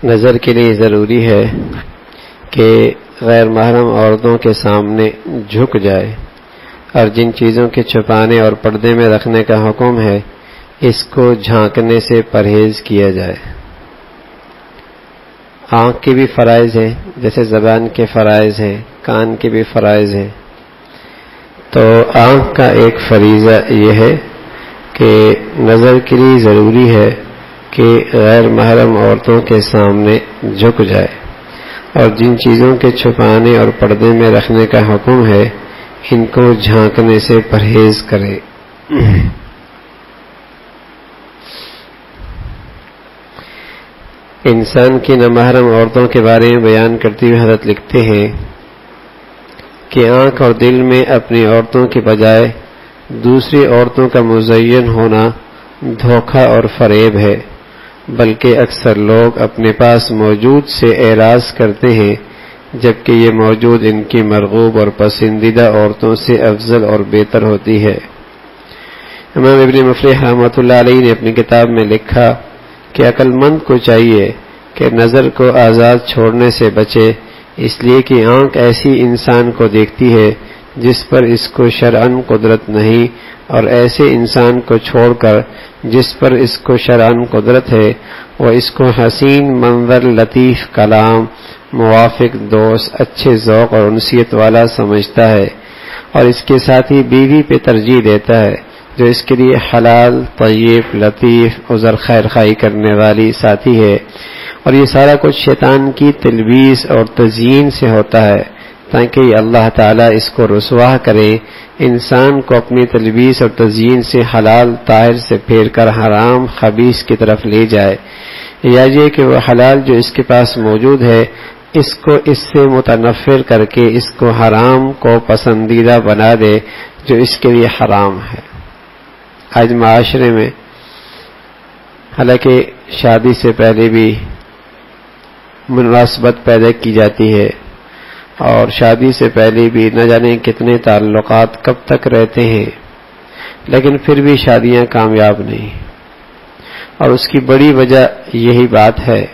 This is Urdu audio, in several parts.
نظر کے لیے ضروری ہے کہ غیر محرم عورتوں کے سامنے جھک جائے، اور جن چیزوں کے چھپانے اور پردے میں رکھنے کا حکم ہے اس کو جھانکنے سے پرہیز کیا جائے۔ آنکھ کے بھی فرائض ہیں، جیسے زبان کے فرائض ہیں، کان کے بھی فرائض ہیں۔ تو آنکھ کا ایک فریضہ یہ ہے کہ نظر کے لیے ضروری ہے کہ غیر محرم عورتوں کے سامنے جھک جائے، اور جن چیزوں کے چھپانے اور پردے میں رکھنے کا حکم ہے ان کو جھانکنے سے پرہیز کرے۔ انسان کی نامحرم عورتوں کے بارے میں بیان کرتے ہوئے حضرت لکھتے ہیں کہ آنکھ اور دل میں اپنی عورتوں کے بجائے دوسری عورتوں کا مزین ہونا دھوکہ اور فریب ہے، بلکہ اکثر لوگ اپنے پاس موجود سے اعراض کرتے ہیں جبکہ یہ موجود ان کی مرغوب اور پسندیدہ عورتوں سے افضل اور بہتر ہوتی ہے۔ امام ابن مفلح رحمۃ اللہ علیہ نے اپنی کتاب میں لکھا کہ عقل مند کو چاہیے کہ نظر کو آزاد چھوڑنے سے بچے، اس لیے کہ آنکھ ایسی انسان کو دیکھتی ہے جس پر اس کو شرعاً قدرت نہیں، اور ایسے انسان کو چھوڑ کر جس پر اس کو شرعاً قدرت ہے وہ اس کو حسین منظر، لطیف کلام، موافق دوست، اچھے ذوق اور انسیت والا سمجھتا ہے، اور اس کے ساتھ ہی بیوی پہ ترجیح دیتا ہے جو اس کے لیے حلال، طیب، لطیف، عذر خیر خواہی کرنے والی ساتھی ہے۔ اور یہ سارا کچھ شیطان کی تلبیس اور تزیین سے ہوتا ہے تاکہ اللہ تعالیٰ اس کو رسوا کرے، انسان کو اپنی تلبیس اور تزیین سے حلال طاہر سے پھیر کر حرام خبیث کی طرف لے جائے، یا یہ کہ وہ حلال جو اس کے پاس موجود ہے اس کو اس سے متنفر کر کے اس کو حرام کو پسندیدہ بنا دے جو اس کے لیے حرام ہے۔ آج معاشرے میں حالانکہ شادی سے پہلے بھی مناسبت پیدا کی جاتی ہے، اور شادی سے پہلے بھی نہ جانے کتنے تعلقات کب تک رہتے ہیں، لیکن پھر بھی شادیاں کامیاب نہیں، اور اس کی بڑی وجہ یہی بات ہے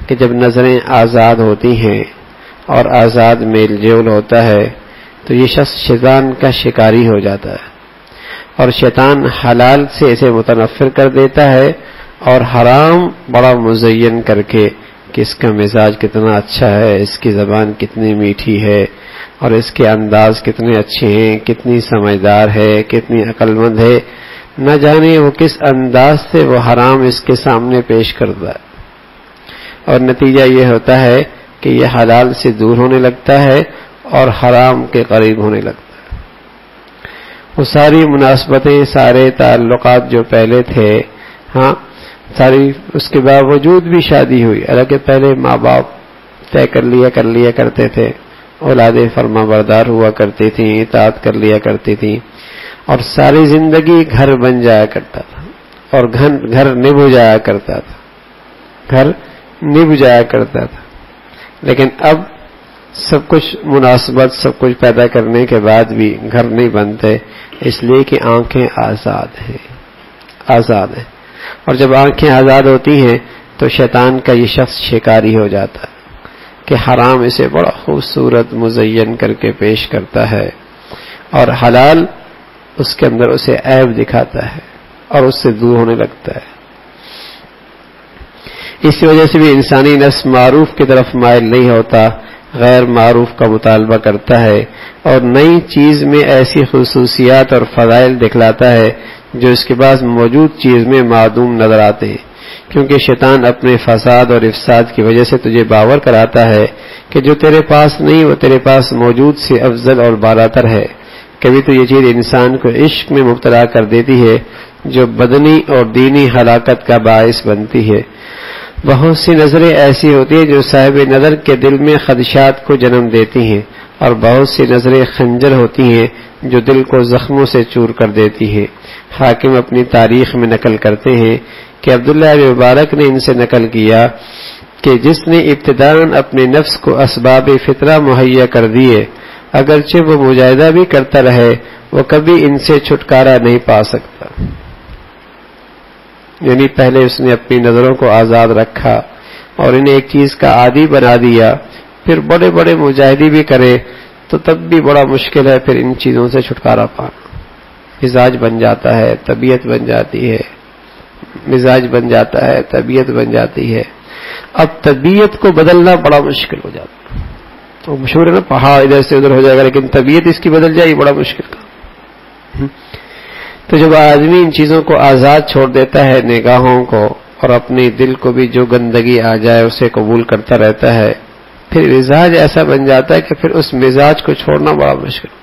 کہ جب نظریں آزاد ہوتی ہیں اور آزاد میل جول ہوتا ہے تو یہ شخص شیطان کا شکاری ہو جاتا ہے، اور شیطان حلال سے اسے متنفر کر دیتا ہے اور حرام بڑا مزین کر کے کہ اس کا مزاج کتنا اچھا ہے، اس کی زبان کتنی میٹھی ہے، اور اس کے انداز کتنے اچھے ہیں، کتنی سمجھدار ہے، کتنی عقل مند ہے، نہ جانے وہ کس انداز سے وہ حرام اس کے سامنے پیش کرتا ہے، اور نتیجہ یہ ہوتا ہے کہ یہ حلال سے دور ہونے لگتا ہے اور حرام کے قریب ہونے لگتا ہے۔ وہ ساری مناسبتیں، سارے تعلقات جو پہلے تھے، ہاں ساری، اس کے باوجود بھی شادی ہوئی، حالانکہ پہلے ماں باپ طے کر لیا کرتے تھے، اولادیں فرما بردار ہوا کرتی تھیں، اطاعت کر لیا کرتی تھیں، اور ساری زندگی گھر بن جایا کرتا تھا، اور گھر نبھ جایا کرتا تھا، لیکن اب سب کچھ مناسبت، سب کچھ پیدا کرنے کے بعد بھی گھر نہیں بنتے، اس لیے کہ آنکھیں آزاد ہیں، اور جب آنکھیں آزاد ہوتی ہیں تو شیطان کا یہ شخص شکاری ہو جاتا ہے کہ حرام اسے بڑا خوبصورت مزین کر کے پیش کرتا ہے، اور حلال اس کے اندر اسے عیب دکھاتا ہے اور اس سے دور ہونے لگتا ہے۔ اسی وجہ سے بھی انسانی نفس معروف کی طرف مائل نہیں ہوتا، غیر معروف کا مطالبہ کرتا ہے، اور نئی چیز میں ایسی خصوصیات اور فضائل دکھلاتا ہے جو اس کے پاس موجود چیز میں معدوم نظر آتے ہیں، کیونکہ شیطان اپنے فساد اور افساد کی وجہ سے تجھے باور کراتا ہے کہ جو تیرے پاس نہیں وہ تیرے پاس موجود سے افضل اور بالاتر ہے۔ کبھی تو یہ چیز انسان کو عشق میں مبتلا کر دیتی ہے جو بدنی اور دینی ہلاکت کا باعث بنتی ہے۔ بہت سی نظریں ایسی ہوتی ہیں جو صاحب نظر کے دل میں خدشات کو جنم دیتی ہیں، اور بہت سی نظریں خنجر ہوتی ہیں جو دل کو زخموں سے چور کر دیتی ہیں۔ حاکم اپنی تاریخ میں نقل کرتے ہیں کہ عبداللہ بن مبارک نے ان سے نقل کیا کہ جس نے ابتداً اپنے نفس کو اسباب فطرہ مہیا کر دیے، اگرچہ وہ مجاہدہ بھی کرتا رہے وہ کبھی ان سے چھٹکارا نہیں پا سکتا۔ یعنی پہلے اس نے اپنی نظروں کو آزاد رکھا، اور انہیں ایک چیز کا عادی بنا دیا، پھر بڑے بڑے مجاہدے بھی کرے تو تب بھی بڑا مشکل ہے پھر ان چیزوں سے چھٹکارا پانا۔ مزاج بن جاتا ہے، طبیعت بن جاتی ہے، مزاج بن جاتا ہے، طبیعت بن جاتی ہے۔ اب طبیعت کو بدلنا بڑا مشکل ہو جاتا ہے۔ تو مشہور ہے نا، پہاڑ ادھر سے ادھر ہو جائے گا لیکن طبیعت اس کی بدل جائے، یہ بڑا مشکل کا۔ تو جب آدمی ان چیزوں کو آزاد چھوڑ دیتا ہے، نگاہوں کو، اور اپنے دل کو بھی جو گندگی آ جائے اسے قبول کرتا رہتا ہے، پھر مزاج ایسا بن جاتا ہے کہ پھر اس مزاج کو چھوڑنا بڑا مشکل ہے۔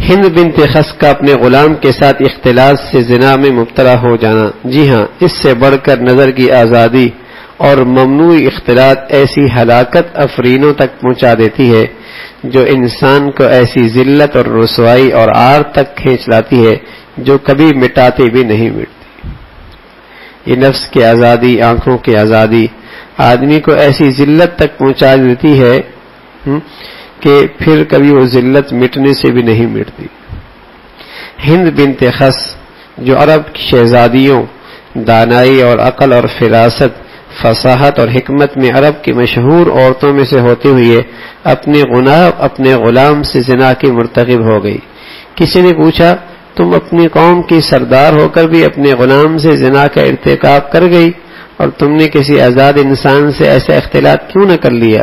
ہند بنت خس کا اپنے غلام کے ساتھ اختلاط سے زنا میں مبتلا ہو جانا، جی ہاں، اس سے بڑھ کر نظر کی آزادی اور ممنوع اختلاط ایسی ہلاکت افرینوں تک پہنچا دیتی ہے جو انسان کو ایسی ذلت اور رسوائی اور عار تک کھینچ لاتی ہے جو کبھی مٹاتے بھی نہیں مٹتی۔ یہ نفس کی آزادی، آنکھوں کی آزادی آدمی کو ایسی ذلت تک پہنچا دیتی ہے کہ پھر کبھی وہ ذلت مٹنے سے بھی نہیں مٹتی۔ ہند بنت خس جو عرب کی شہزادیوں، دانائی اور عقل اور فراست، فصاحت اور حکمت میں عرب کی مشہور عورتوں میں سے ہوتے ہوئے اپنے غلام سے زنا کی مرتکب ہو گئی۔ کسی نے پوچھا، تم اپنی قوم کی سردار ہو کر بھی اپنے غلام سے زنا کا ارتکاب کر گئی، اور تم نے کسی آزاد انسان سے ایسا اختلاط کیوں نہ کر لیا؟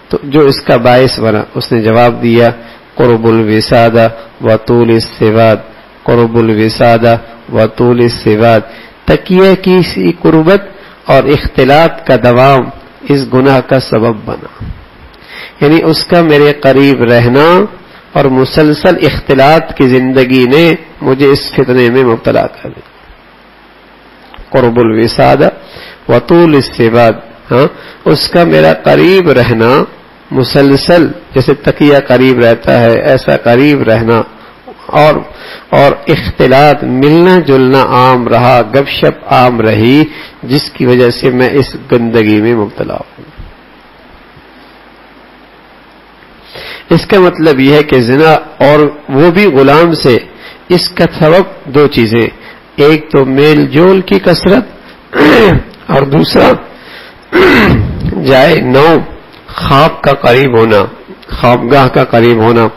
تو جو اس کا باعث بنا، اس نے جواب دیا، قرب الوسادہ و طول السواد، قرب الوسادہ و طول السواد، تکیے کی سی قربت اور اختلاط کا دوام اس گناہ کا سبب بنا۔ یعنی اس کا میرے قریب رہنا اور مسلسل اختلاط کی زندگی نے مجھے اس فتنے میں مبتلا کر دیا۔ قرب الوسادہ و طول السواد، اس کا میرا قریب رہنا، مسلسل جیسے تکیہ قریب رہتا ہے ایسا قریب رہنا، اور اختلاط، ملنا جلنا عام رہا، گپ شپ عام رہی، جس کی وجہ سے میں اس گندگی میں مبتلا ہوں۔ اس کا مطلب یہ ہے کہ زنا، اور وہ بھی غلام سے، اس کا سبب دو چیزیں، ایک تو میل جول کی کثرت، اور دوسرا جائے نو خواب کا قریب ہونا، خوابگاہ کا قریب ہونا،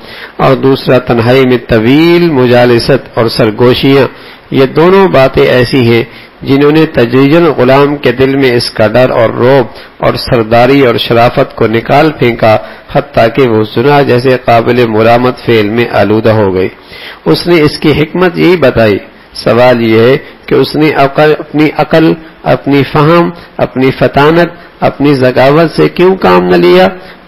اور دوسرا تنہائی میں طویل مجالست اور سرگوشیاں۔ یہ دونوں باتیں ایسی ہیں جنہوں نے تدریجاً غلام کے دل میں اس کا ڈر اور رعب اور سرداری اور شرافت کو نکال پھینکا، حتیٰ کہ وہ زنا جیسے قابل ملامت فعل میں آلودہ ہو گئی۔ اس نے اس کی حکمت یہی بتائی۔ سوال یہ ہے کہ اس نے اپنی عقل، اپنی فہم، اپنی فطانت، اپنی ذکاوت سے کیوں کام نہ لیا؟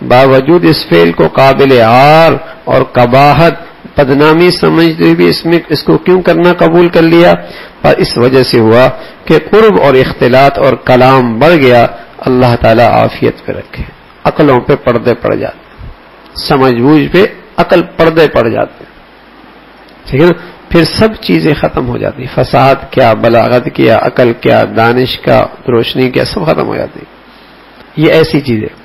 باوجود اس فعل کو قابل عار اور قباحت، بدنامی سمجھتے بھی اس کو کیوں کرنا قبول کر لیا؟ اور اس وجہ سے ہوا کہ قرب اور اختلاط اور کلام بڑھ گیا۔ اللہ تعالیٰ عافیت پہ رکھے، عقلوں پہ پردے پڑ جاتے، سمجھ بوجھ پہ عقل پردے پڑ جاتے، ٹھیک ہے نا؟ پھر سب چیزیں ختم ہو جاتی، فساد کیا، بلاغت کیا، عقل کیا، دانش کا، روشنی کیا، سب ختم ہو جاتی۔ یہ ایسی چیز ہے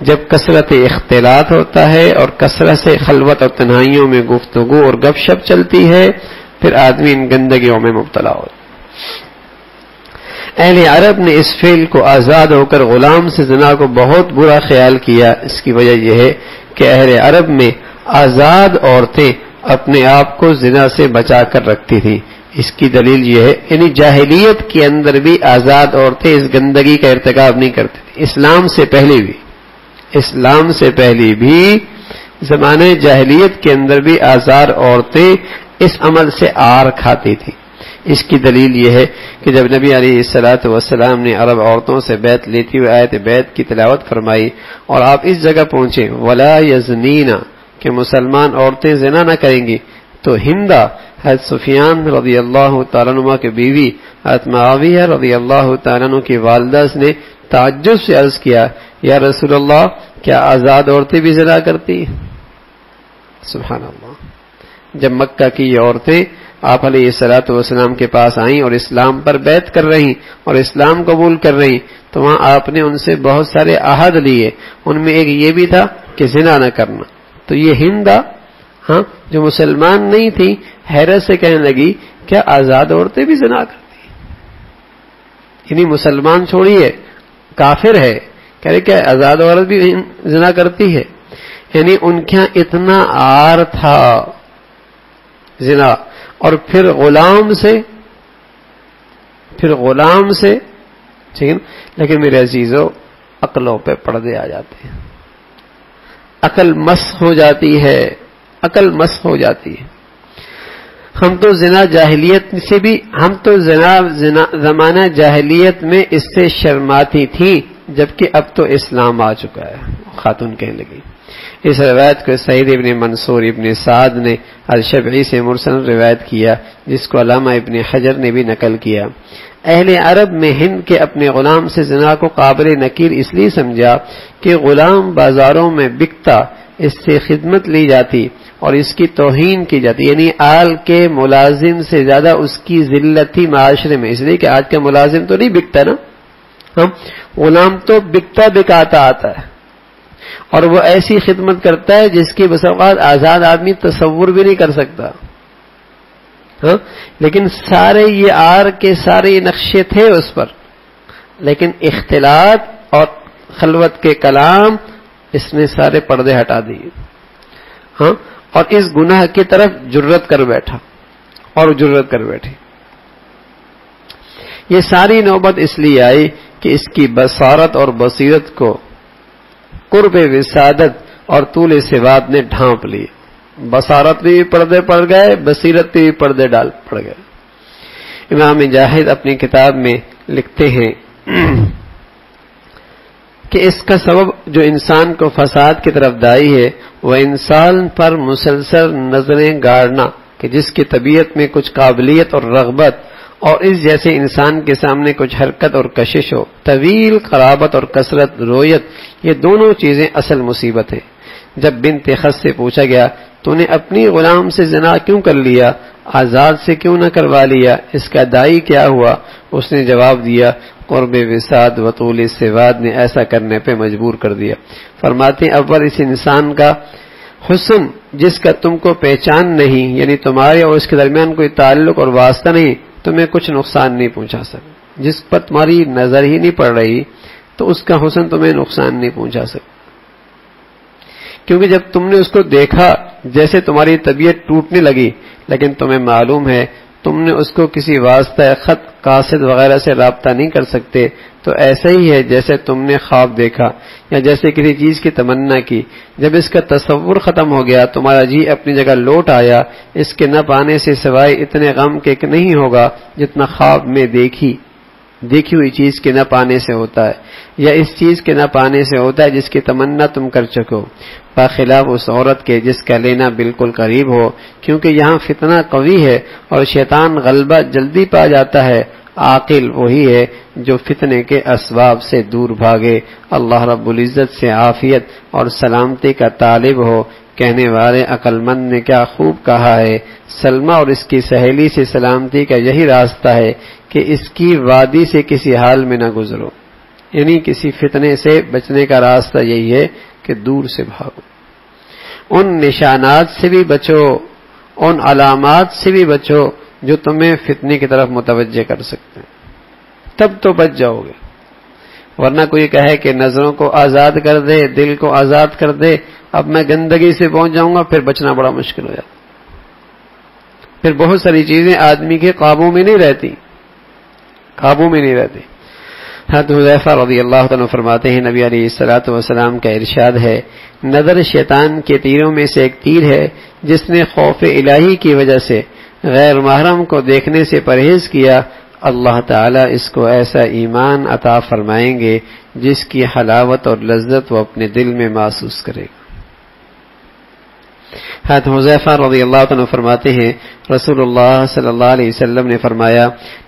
جب کثرت اختلاط ہوتا ہے اور کثرت سے خلوت اور تنہائیوں میں گفتگو اور گپ شپ چلتی ہے، پھر آدمی ان گندگیوں میں مبتلا ہو۔ اہل عرب نے اس فعل کو آزاد ہو کر غلام سے زنا کو بہت برا خیال کیا۔ اس کی وجہ یہ ہے کہ اہل عرب میں آزاد عورتیں اپنے آپ کو زنا سے بچا کر رکھتی تھیں۔ اس کی دلیل یہ ہے، یعنی جاہلیت کے اندر بھی آزاد عورتیں اس گندگی کا ارتکاب نہیں کرتی تھیں۔ اسلام سے پہلے بھی زمانے جاہلیت کے اندر بھی آزاد عورتیں اس عمل سے آر کھاتی تھیں۔ اس کی دلیل یہ ہے کہ جب نبی علیہ الصلوۃ والسلام نے عرب عورتوں سے بیعت لیتی ہوئے آیت بیعت کی تلاوت فرمائی اور آپ اس جگہ پہنچے ولا یزنین، کہ مسلمان عورتیں زنا نہ کریں گی، تو ہندا حضرت سفیان رضی اللہ تعالیٰ عنہ کی بیوی حضرت معاویہ رضی اللہ تعالیٰ عنہ کی والدہ نے تعجب سے عرض کیا، یا رسول اللہ، کیا آزاد عورتیں بھی زنا کرتی؟ سبحان اللہ۔ جب مکہ کی یہ عورتیں آپ علیہ الصلوۃ والسلام کے پاس آئیں اور اسلام پر بیعت کر رہی اور اسلام قبول کر رہی، تو وہاں آپ نے ان سے بہت سارے عہد لیے، ان میں ایک یہ بھی تھا کہ زنا نہ کرنا۔ تو یہ ہندا جو مسلمان نہیں تھی، حیرت سے کہنے لگی، کیا آزاد عورتیں بھی زنا کرتی؟ یعنی مسلمان چھوڑیے، کافر ہے، کہہ رہے کہ آزاد عورت بھی زنا کرتی ہے، یعنی ان کے یہاں اتنا عار تھا زنا. اور پھر غلام سے ٹھیک ہے. لیکن میرے عزیزو عقلوں پہ پردے آ جاتے ہیں، عقل مسخ ہو جاتی ہے، عقل مسخ ہو جاتی ہے. ہم تو زنا جاہلیت سے بھی، ہم تو زنا زمانہ جاہلیت میں اس سے شرماتی تھی، جبکہ اب تو اسلام آ چکا ہے. خاتون کہنے لگی. اس روایت کو سعید ابن منصور ابن سعد نے الشبعی سے مرسل روایت کیا، جس کو علامہ ابن حجر نے بھی نقل کیا. اہل عرب میں ہند کے اپنے غلام سے زنا کو قابل نکیر اس لیے سمجھا کہ غلام بازاروں میں بکتا، اس سے خدمت لی جاتی اور اس کی توہین کی جاتی، یعنی آل کے ملازم سے زیادہ اس کی ذلت تھی معاشرے میں. اس لیے کہ آج کا ملازم تو نہیں بکتا نا، غلام تو بکتا بکاتا آتا ہے، اور وہ ایسی خدمت کرتا ہے جس کی بس اوقات آزاد آدمی تصور بھی نہیں کر سکتا. لیکن سارے یہ آر کے سارے یہ نقشے تھے اس پر، لیکن اختلاط اور خلوت کے کلام اس نے سارے پردے ہٹا دیے. اور اس گناہ کی طرف جرت کر بیٹھا اور جرت کر بیٹھی. یہ ساری نوبت اس لیے آئی کہ اس کی بصارت اور بصیرت کو قرب وسادت اور طول سواد نے ڈھانپ لی. بصارت بھی پردے پڑ گئے، بصیرت بھی پردے پڑ گئے. امام مجاہد اپنی کتاب میں لکھتے ہیں کہ اس کا سبب جو انسان کو فساد کی طرف دائی ہے وہ انسان پر مسلسل نظریں گاڑنا، کہ جس کی طبیعت میں کچھ قابلیت اور رغبت اور اس جیسے انسان کے سامنے کچھ حرکت اور کشش ہو. طویل قرابت اور کثرت رویت، یہ دونوں چیزیں اصل مصیبت ہیں. جب بنت خس سے پوچھا گیا تو نے اپنی غلام سے زنا کیوں کر لیا، آزاد سے کیوں نہ کروا لیا، اس کا دائی کیا ہوا؟ اس نے جواب دیا قرب وساد و طول سواد نے ایسا کرنے پہ مجبور کر دیا. فرماتے ہیں اول اس انسان کا حسن جس کا تم کو پہچان نہیں، یعنی تمہارے اور اس کے درمیان کوئی تعلق اور واسطہ نہیں، تمہیں کچھ نقصان نہیں پہنچا سکتا. جس پر تمہاری نظر ہی نہیں پڑ رہی تو اس کا حسن تمہیں نقصان نہیں پہنچا سکتا. کیونکہ جب تم نے اس کو دیکھا جیسے تمہاری طبیعت ٹوٹنے لگی، لیکن تمہیں معلوم ہے تم نے اس کو کسی واسطہ خط قاصد وغیرہ سے رابطہ نہیں کر سکتے، تو ایسا ہی ہے جیسے تم نے خواب دیکھا یا جیسے کسی چیز کی تمنا کی. جب اس کا تصور ختم ہو گیا تمہارا جی اپنی جگہ لوٹ آیا. اس کے نہ پانے سے سوائے اتنے غم کے نہیں ہوگا جتنا خواب میں دیکھی ہوئی چیز کے نہ پانے سے ہوتا ہے، یا اس چیز کے نہ پانے سے ہوتا ہے جس کی تمنا تم کر چکو، بخلاف اس عورت کے جس کا لینا بالکل قریب ہو. کیونکہ یہاں فتنہ قوی ہے اور شیطان غلبہ جلدی پا جاتا ہے. عاقل وہی ہے جو فتنے کے اسباب سے دور بھاگے، اللہ رب العزت سے عافیت اور سلامتی کا طالب ہو. کہنے والے عقل مند نے کیا خوب کہا ہے، سلمہ اور اس کی سہیلی سے سلامتی کا یہی راستہ ہے کہ اس کی وادی سے کسی حال میں نہ گزرو. یعنی کسی فتنے سے بچنے کا راستہ یہی ہے کہ دور سے بھاگو. ان نشانات سے بھی بچو، ان علامات سے بھی بچو جو تمہیں فتنے کی طرف متوجہ کر سکتے ہیں، تب تو بچ جاؤ گے. ورنہ کوئی کہے کہ نظروں کو آزاد کر دے، دل کو آزاد کر دے، اب میں گندگی سے پہنچ جاؤں گا، پھر بچنا بڑا مشکل ہو جاتا. پھر بہت ساری چیزیں آدمی کے قابو میں نہیں رہتی. حضرت حذیفہ رضی اللہ عنہ فرماتے ہیں نبی علیہ الصلوۃ والسلام کا ارشاد ہے، نظر شیطان کے تیروں میں سے ایک تیر ہے، جس نے خوف الہی کی وجہ سے غیر محرم کو دیکھنے سے پرہیز کیا، اللہ تعالیٰ اس کو ایسا ایمان عطا فرمائیں گے جس کی حلاوت اور لذت وہ اپنے دل میں محسوس کرے گا. حضرت حذیفہ رضی اللہ عنہ فرماتے ہیں رسول اللہ صلی اللہ علیہ وسلم نے فرمایا،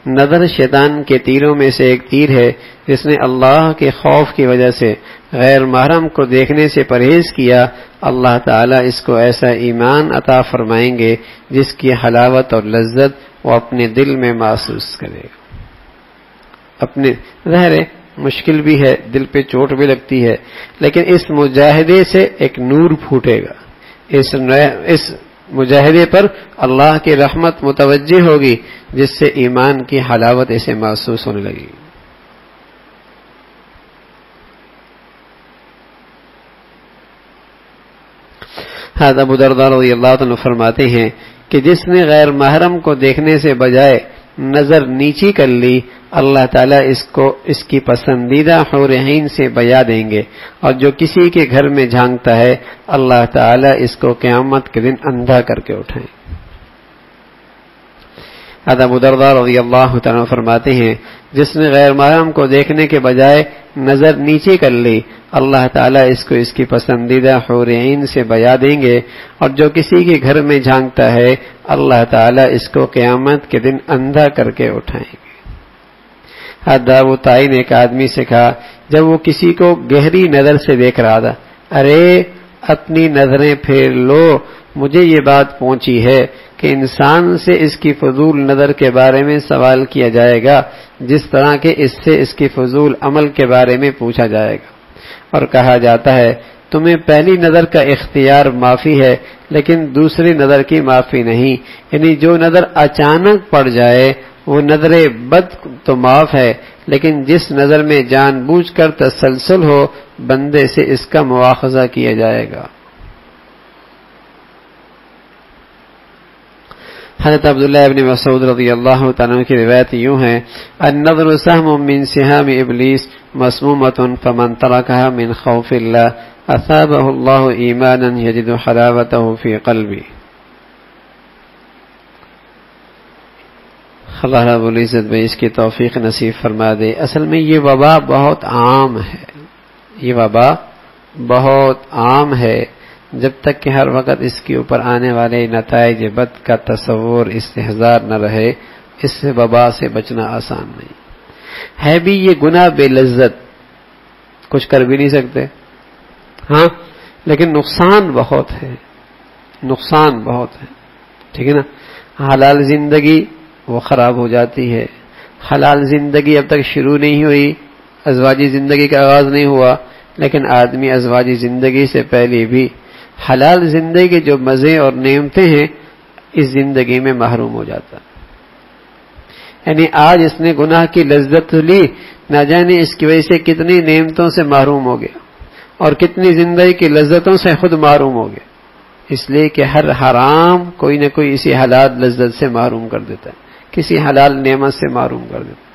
نظر شیطان کے تیروں میں سے ایک تیر ہے جس نے اللہ کے خوف کی وجہ سے غیر محرم کو دیکھنے سے پرہیز کیا، اللہ تعالیٰ اس کو ایسا ایمان عطا فرمائیں گے جس کی حلاوت اور لذت وہ اپنے دل میں محسوس کرے گا. اپنے ظاہر مشکل بھی ہے، دل پہ چوٹ بھی لگتی ہے، لیکن اس مجاہدے سے ایک نور پھوٹے گا. اس مجاہدے پر اللہ کی رحمت متوجہ ہوگی جس سے ایمان کی حلاوت اسے محسوس ہونے لگی. حضرت ابو درداء رضی اللہ عنہ فرماتے ہیں کہ جس نے غیر محرم کو دیکھنے سے بجائے نظر نیچی کر لی، اللہ تعالیٰ اس کو اس کی پسندیدہ حور عین سے بیا دیں گے، اور جو کسی کے گھر میں جھانکتا ہے اللہ تعالیٰ اس کو قیامت کے دن اندھا کر کے اٹھائیں گے۔ حضرت ابو درداء رضی اللہ تعالیٰ فرماتے ہیں جس نے غیر محرم کو دیکھنے کے بجائے نظر نیچے کر لی، اللہ تعالیٰ اس کو اس کی پسندیدہ حور عین سے بیا دیں گے، اور جو کسی کے گھر میں جھانکتا ہے اللہ تعالیٰ اس کو قیامت کے دن اندھا کر کے اٹھائیں گے۔ حضرت ابو طائی نے ایک آدمی سے کہا جب وہ کسی کو گہری نظر سے دیکھ رہا تھا، ارے اپنی نظریں پھیر لو، مجھے یہ بات پہنچی ہے کہ انسان سے اس کی فضول نظر کے بارے میں سوال کیا جائے گا جس طرح کہ اس سے اس کی فضول عمل کے بارے میں پوچھا جائے گا، اور کہا جاتا ہے تمہیں پہلی نظر کا اختیار معافی ہے لیکن دوسری نظر کی معافی نہیں، یعنی جو نظر اچانک پڑ جائے وہ نظر بد تو معاف ہے، لیکن جس نظر میں جان بوجھ کر تسلسل ہو بندے سے اس کا مواخذہ کیا جائے گا۔ حضرت عبداللہ ابن مسعود رضی اللہ تعالیٰ کی روایت یوں ہے، النظر سهم من سهام ابلیس مسمومة فمن تركها من خوف اللہ اثابه اللہ ایمانا یجد حلاوته فی قلبی۔ اللہ رب العزت میں اس کی توفیق نصیب فرما دے۔ اصل میں یہ وبا بہت عام ہے، یہ وبا بہت عام ہے، جب تک کہ ہر وقت اس کے اوپر آنے والے نتائج بد کا تصور استحضار نہ رہے، اس سے وبا سے بچنا آسان نہیں ہے۔ بھی یہ گناہ بے لذت، کچھ کر بھی نہیں سکتے ہاں، لیکن نقصان بہت ہے، نقصان بہت ہے، ٹھیک ہے نا۔ حلال زندگی وہ خراب ہو جاتی ہے، حلال زندگی اب تک شروع نہیں ہوئی، ازواجی زندگی کا آغاز نہیں ہوا، لیکن آدمی ازواجی زندگی سے پہلے بھی حلال زندگی کے جو مزے اور نعمتیں ہیں اس زندگی میں محروم ہو جاتا، یعنی آج اس نے گناہ کی لذت لی، نہ جانے اس کی وجہ سے کتنی نعمتوں سے محروم ہو گیا اور کتنی زندگی کی لذتوں سے خود محروم ہو گیا، اس لیے کہ ہر حرام کوئی نہ کوئی اسی حلال لذت سے محروم کر دیتا ہے، کسی حلال نعمت سے محروم کر دیتا ہے۔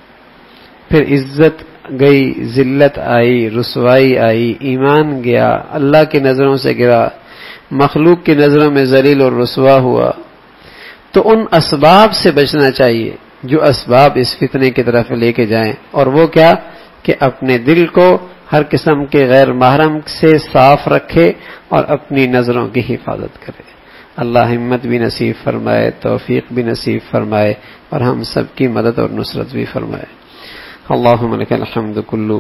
پھر عزت گئی، ذلت آئی، رسوائی آئی، ایمان گیا، اللہ کی نظروں سے گرا، مخلوق کی نظروں میں ذلیل اور رسوا ہوا۔ تو ان اسباب سے بچنا چاہیے جو اسباب اس فتنے کی طرف لے کے جائیں، اور وہ کیا کہ اپنے دل کو ہر قسم کے غیر محرم سے صاف رکھے اور اپنی نظروں کی حفاظت کرے۔ اللہ ہمت بھی نصیب فرمائے، توفیق بھی نصیب فرمائے، اور ہم سب کی مدد اور نصرت بھی فرمائے۔ اللہم لک الحمد کلو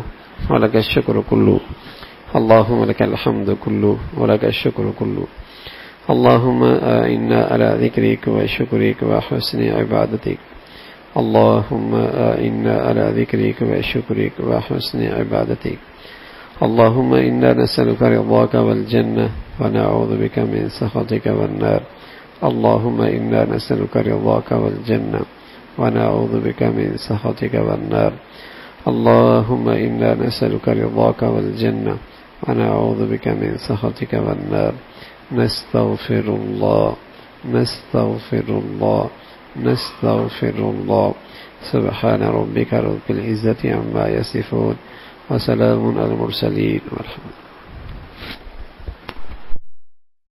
ولک الشکر کلو، اللہم لک الحمد کلو ولک الشکر کلو، اللہم انا علی ذکرک و شکرک و حسن عبادتک، اللہم انا علی ذکرک و شکرک و حسن عبادتک، اللہم انا نسألک رضاک والجنہ ونعوذ بک من سخطک والنار، اللہم انا نسألک رضاک والجنہ ونعوذ بک من سخطک والنار، اللہم انا نسألک رضاک والجنہ ونعوذ بک من سخطک والنار، نستغفر اللہ نستغفر اللہ نستغفر اللہ، سبحان ربک رب العزت عما یصفون وسلام علی المرسلین والحمد